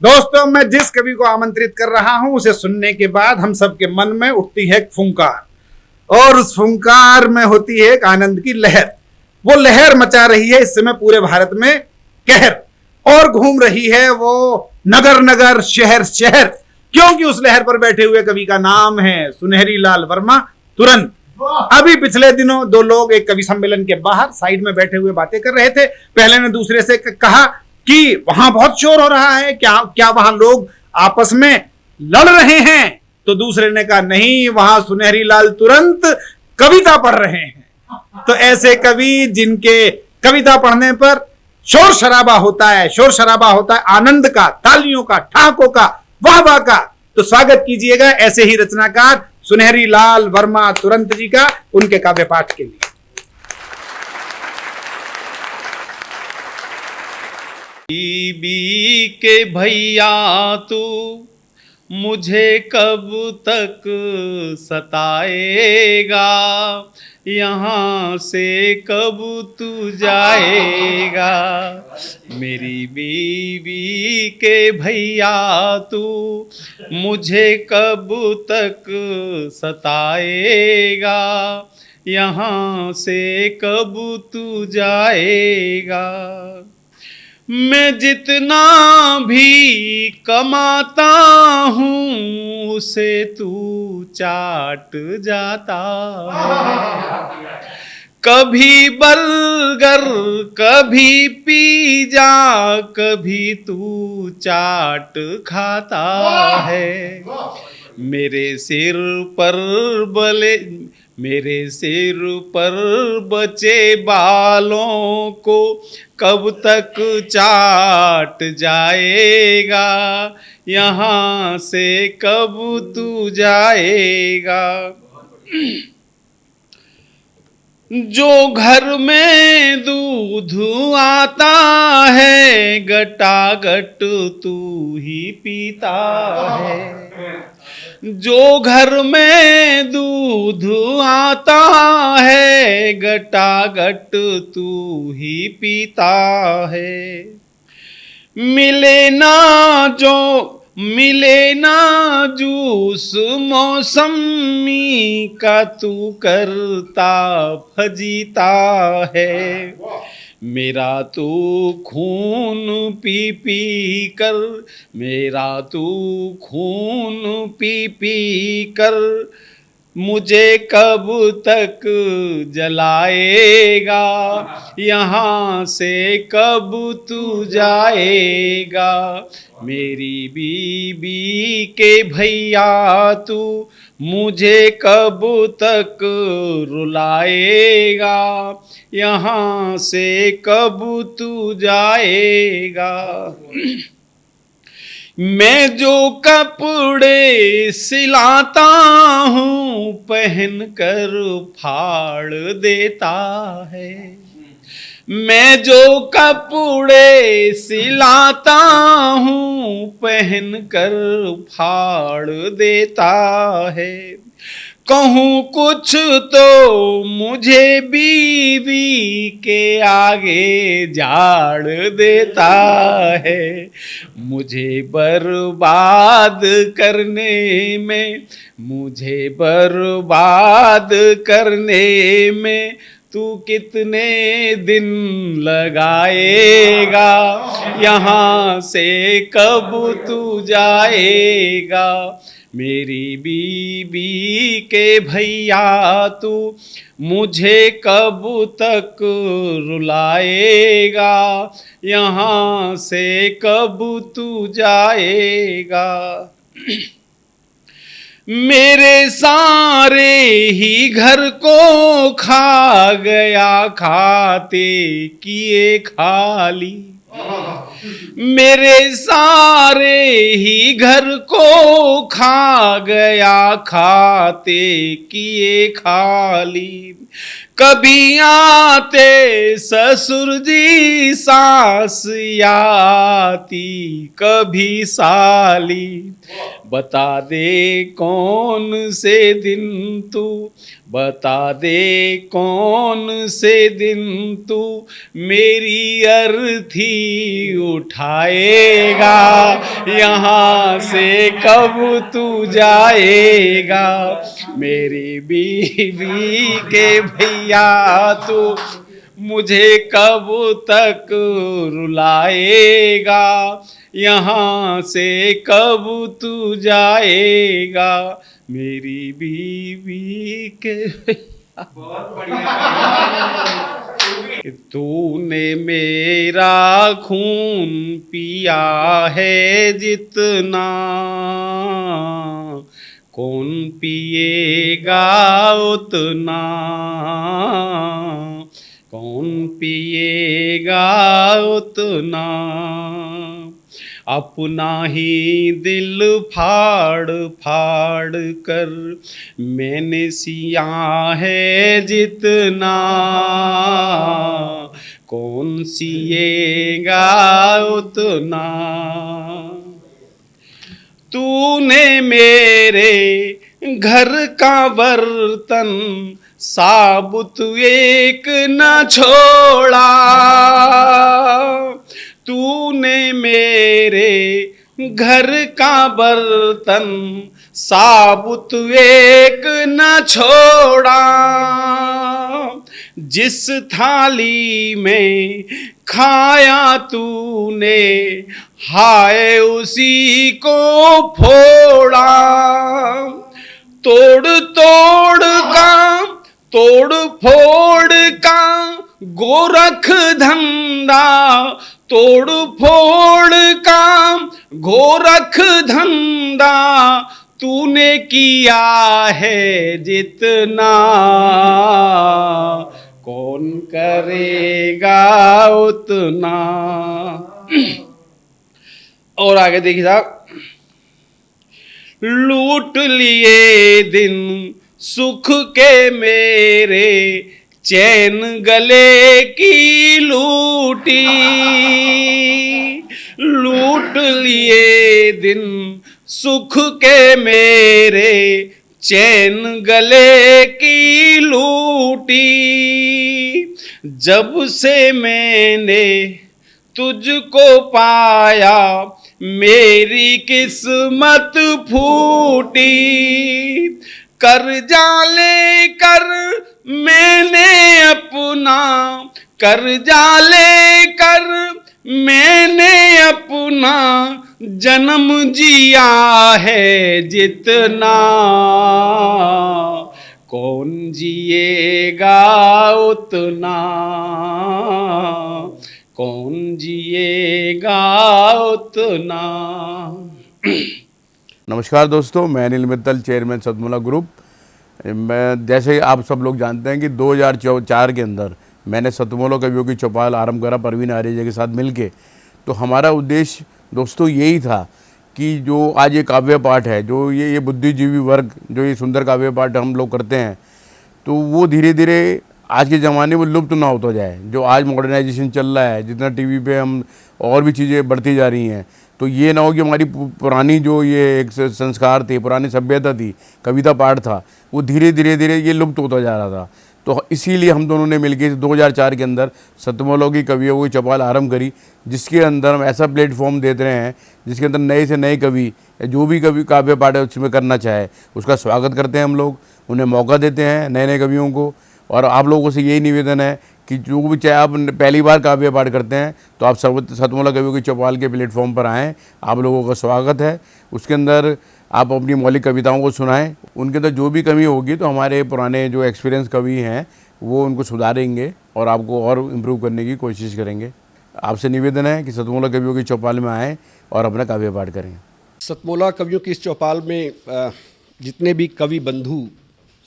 दोस्तों, मैं जिस कवि को आमंत्रित कर रहा हूं उसे सुनने के बाद हम सबके मन में उठती है एक फुंकार और उस फुंकार में होती है एक आनंद की लहर। वो लहर मचा रही है इस समय पूरे भारत में कहर और घूम रही है वो नगर नगर शहर शहर, क्योंकि उस लहर पर बैठे हुए कवि का नाम है सुनहरी लाल वर्मा तुरंत। अभी पिछले दिनों दो लोग एक कवि सम्मेलन के बाहर साइड में बैठे हुए बातें कर रहे थे। पहले ने दूसरे से कहा कि वहां बहुत शोर हो रहा है, क्या क्या वहां लोग आपस में लड़ रहे हैं? तो दूसरे ने कहा नहीं, वहां सुनहरी लाल तुरंत कविता पढ़ रहे हैं। तो ऐसे कवि जिनके कविता पढ़ने पर शोर शराबा होता है, शोर शराबा होता है आनंद का, तालियों का, ठहाकों का, वाह वाह का, तो स्वागत कीजिएगा ऐसे ही रचनाकार सुनहरी लाल वर्मा तुरंत जी का उनके काव्य पाठ के लिए। बीबी के भैया तू मुझे कब तक सताएगा, यहाँ से कब तू जाएगा। मेरी बीवी के भैया तू मुझे कब तक सताएगा, यहाँ से कब तू जाएगा। मैं जितना भी कमाता हूँ उसे तू चाट जाता है। कभी बर्गर, कभी पिज़्ज़ा, कभी तू चाट खाता है। मेरे सिर पर बचे बालों को कब तक चाट जाएगा, यहाँ से कब तू जाएगा। जो घर में दूध आता है गटागट तू ही पीता है। जो घर में दूध आता है गटागट तू ही पीता है। मिले ना जूस मौसमी का तू करता फजीता है। मेरा तू खून पी पी कर, मेरा तू खून पी पी कर मुझे कब तक जलाएगा, यहाँ से कब तू जाएगा। मेरी बीबी के भैया तू मुझे कब तक रुलाएगा, यहाँ से कब तू जाएगा। मैं जो कपड़े सिलाता हूँ पहन कर फाड़ देता है। मैं जो कपड़े सिलाता हूँ पहन कर फाड़ देता है। कहूँ कुछ तो मुझे बीवी के आगे झाड़ देता है। मुझे बर्बाद करने में तू कितने दिन लगाएगा, यहाँ से कब तू जाएगा। मेरी बीबी के भैया तू मुझे कब तक रुलाएगा, यहाँ से कब तू जाएगा। मेरे सारे ही घर को खा गया खाते किए खाली। मेरे सारे ही घर को खा गया खाते किए खाली। कभी आते ससुर जी सास आती कभी साली। बता दे कौन से दिन तू बता दे कौन से दिन तू मेरी अर्थी उठाएगा, यहाँ से कब तू जाएगा, मेरी बीवी के भैया तू मुझे कब तक रुलाएगा, यहाँ से कब तू जाएगा, मेरी बीवी के। बहुत बढ़िया। तूने मेरा खून पिया है जितना, कौन पिएगा उतना, कौन पिएगा उतना, अपना ही दिल फाड़ फाड़ कर मैंने सिया है जितना, कौन सिएगा उतना, तूने मेरे घर का बर्तन साबुत एक न छोड़ा, तूने मेरे घर का बर्तन साबुत एक न छोड़ा, जिस थाली में खाया तूने हाय उसी को फोड़ा, तोड़ तोड़ का तोड़ फोड़ का गोरख धंधा, तोड़ फोड़ का गोरख धंधा, तूने किया है जितना, कौन करेगा उतना। और आगे देखिए साहब, लूट लिए दिन सुख के मेरे, चैन गले की लूटी, लूट लिए दिन सुख के मेरे, चैन गले की लूटी, जब से मैंने तुझको पाया मेरी किस्मत फूटी, कर्जा लेकर मैंने अपना, कर्जा लेकर मैंने अपना जन्म जिया है जितना, कौन जिएगा उतना, कौन जिएगा उतना। नमस्कार दोस्तों, मैं अनिल मित्तल, चेयरमैन सतमुला ग्रुप। मैं जैसे आप सब लोग जानते हैं कि 2004 के अंदर मैंने सतमुला कवियों की चौपाल आरंभ करा परवीन आर्य के साथ मिलके। तो हमारा उद्देश्य दोस्तों यही था कि जो आज ये काव्य पाठ है, जो ये बुद्धिजीवी वर्ग जो ये सुंदर काव्य पाठ हम लोग करते हैं, तो वो धीरे धीरे आज के ज़माने में लुप्त ना होता जाए। जो आज मॉडर्नाइजेशन चल रहा है, जितना टीवी पे हम और भी चीज़ें बढ़ती जा रही हैं, तो ये ना हो कि हमारी पुरानी जो ये एक संस्कार थे, पुरानी सभ्यता थी, कविता पाठ था, वो धीरे धीरे ये लुप्त होता जा रहा था। तो इसीलिए हम दोनों ने मिलकर 2004 के अंदर सतमुला की कवियों की चौपाल आरंभ करी, जिसके अंदर हम ऐसा प्लेटफॉर्म देते रहे हैं जिसके अंदर नए से नए कवि, जो भी कवि काव्य पाठ उसमें करना चाहे उसका स्वागत करते हैं हम लोग, उन्हें मौका देते हैं नए नए कवियों को। और आप लोगों से यही निवेदन है कि जो भी चाहे आप पहली बार काव्य पाठ करते हैं तो आप सतमुला कवियों की चौपाल के प्लेटफॉर्म पर आएँ, आप लोगों का स्वागत है। उसके अंदर आप अपनी मौलिक कविताओं को सुनाएं, उनके अंदर जो भी कमी होगी तो हमारे पुराने जो एक्सपीरियंस कवि हैं वो उनको सुधारेंगे और आपको और इम्प्रूव करने की कोशिश करेंगे। आपसे निवेदन है कि सतमुला कवियों की चौपाल में आएँ और अपना काव्य पाठ करें। सतमुला कवियों की इस चौपाल में जितने भी कवि बंधु,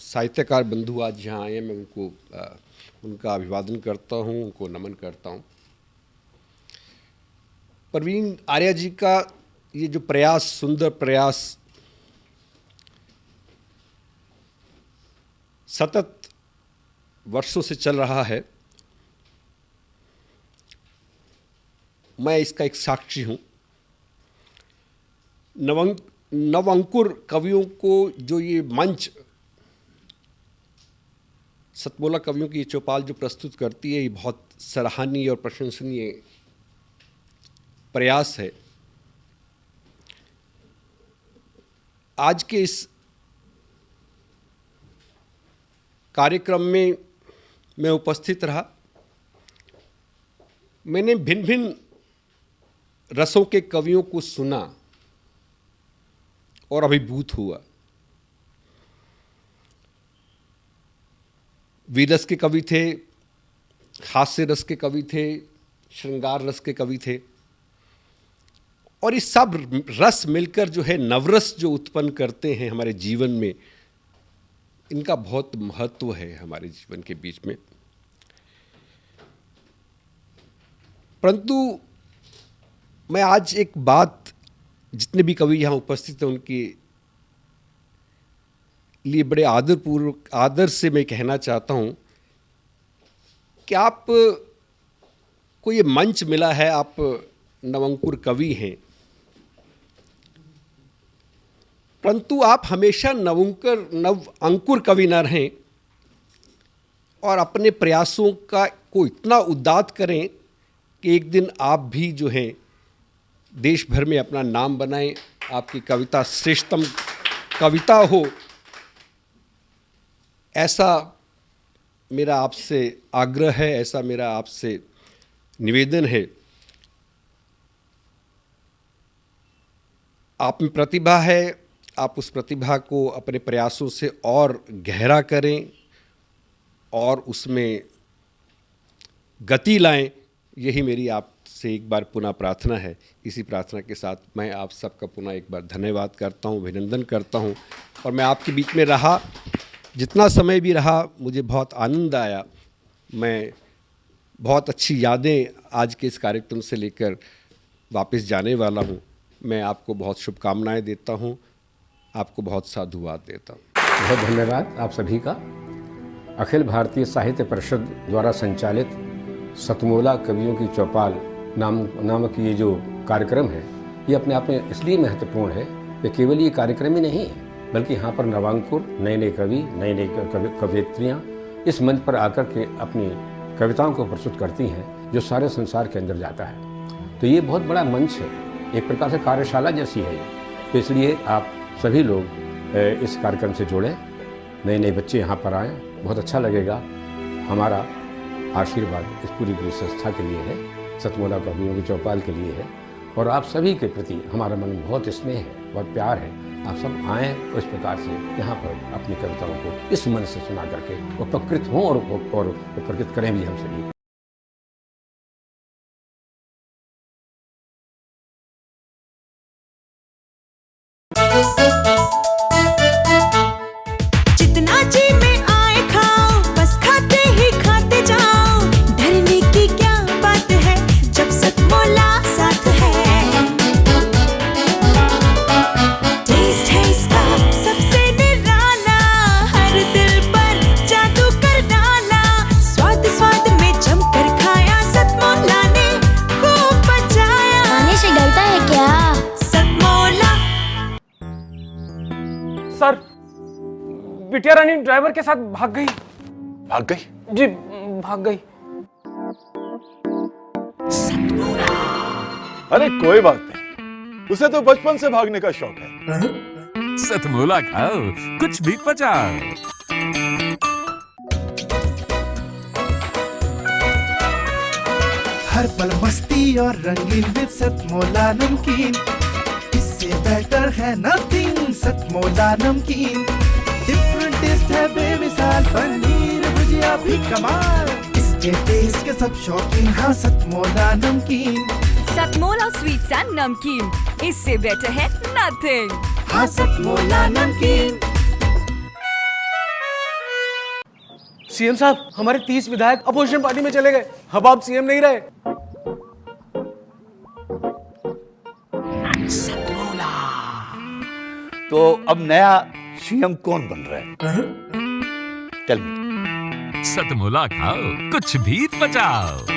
साहित्यकार बंधु आज यहाँ आए हैं, मैं उनको उनका अभिवादन करता हूँ, उनको नमन करता हूँ। परवीन आर्य जी का ये जो प्रयास, सुंदर प्रयास सतत वर्षों से चल रहा है, मैं इसका एक साक्षी हूँ। नव अंकुर कवियों को जो ये मंच सतमोला कवियों की ये चौपाल जो प्रस्तुत करती है, ये बहुत सराहनीय और प्रशंसनीय प्रयास है। आज के इस कार्यक्रम में मैं उपस्थित रहा। मैंने भिन्न भिन्न रसों के कवियों को सुना और अभिभूत हुआ। वीर रस के कवि थे, हास्य रस के कवि थे, श्रृंगार रस के कवि थे, और ये सब रस मिलकर जो है नवरस जो उत्पन्न करते हैं हमारे जीवन में, इनका बहुत महत्व है हमारे जीवन के बीच में। परंतु मैं आज एक बात, जितने भी कवि यहाँ उपस्थित हैं उनके लिए बड़े आदर से मैं कहना चाहता हूँ कि आप को ये मंच मिला है, आप नवंकुर कवि हैं, परंतु आप हमेशा नव अंकुर कवि न रहें और अपने प्रयासों को इतना उद्दात करें कि एक दिन आप भी जो हैं देश भर में अपना नाम बनाएं, आपकी कविता श्रेष्ठतम कविता हो, ऐसा मेरा आपसे आग्रह है, ऐसा मेरा आपसे निवेदन है। आप में प्रतिभा है, आप उस प्रतिभा को अपने प्रयासों से और गहरा करें और उसमें गति लाएं, यही मेरी आपसे एक बार पुनः प्रार्थना है। इसी प्रार्थना के साथ मैं आप सबका पुनः एक बार धन्यवाद करता हूं, अभिनंदन करता हूं। और मैं आपके बीच में रहा, जितना समय भी रहा, मुझे बहुत आनंद आया। मैं बहुत अच्छी यादें आज के इस कार्यक्रम से लेकर वापस जाने वाला हूं। मैं आपको बहुत शुभकामनाएं देता हूं, आपको बहुत साधुवाद देता हूं। बहुत धन्यवाद आप सभी का। अखिल भारतीय साहित्य परिषद द्वारा संचालित सतमोला कवियों की चौपाल नामक ये जो कार्यक्रम है, ये अपने आप में इसलिए महत्वपूर्ण है कि केवल ये कार्यक्रम ही नहीं है, बल्कि यहाँ पर नवांकुर, नए नए कवि, नए नए कवयित्रियाँ इस मंच पर आकर के अपनी कविताओं को प्रस्तुत करती हैं, जो सारे संसार के अंदर जाता है। तो ये बहुत बड़ा मंच है, एक प्रकार से कार्यशाला जैसी है ये। तो इसलिए आप सभी लोग इस कार्यक्रम से जुड़ें, नए नए बच्चे यहाँ पर आएँ, बहुत अच्छा लगेगा। हमारा आशीर्वाद इस पूरी संस्था के लिए है, सतमोला कवियों की चौपाल के लिए है, और आप सभी के प्रति हमारा मन बहुत स्नेह है, बहुत प्यार है। आप सब आएँ और इस प्रकार से यहाँ पर अपनी कविताओं को इस मन से सुना करके उपकृत हों और उपकृत करें भी हम सभी। जितना जी में आए खाओ, बस खाते ही खाते जाओ। डरने की क्या बात है जब सतमोला साथ है। टेस्ट है इसका सबसे निराला, हर दिल पर जादू कर डाला। स्वाद स्वाद में जमकर खाया, सतमोला ने खूब बचाया। खाने से गलता है क्या? सतमोला। सर, बिटिया रानी ड्राइवर के साथ भाग गई। भाग गई? जी, भाग गई। अरे कोई बात नहीं, उसे तो बचपन से भागने का शौक है। सतमोला खाओ, कुछ भी पचाओ। हर पल मस्ती और रंगीन विद सतमोला नमकीन, इससे बेटर है नथिंग। सतमोला नमकीन डिफरेंट टेस्ट है बेमिसाल, पनीर भुजिया भी कमाल। इसके टेस्ट के सब शौकीन, हाँ सतमोला नमकीन। सतमोला स्वीट्स एंड नमकीन, इससे बेटर है नथिंग। हाँ सतमोला नमकीन। सीएम साहब, हमारे 30 विधायक अपोजिशन पार्टी में चले गए। अब आप सीएम नहीं रहे। तो अब नया सीएम कौन बन रहा है? चल सतमोला खाओ, कुछ भी पचाओ।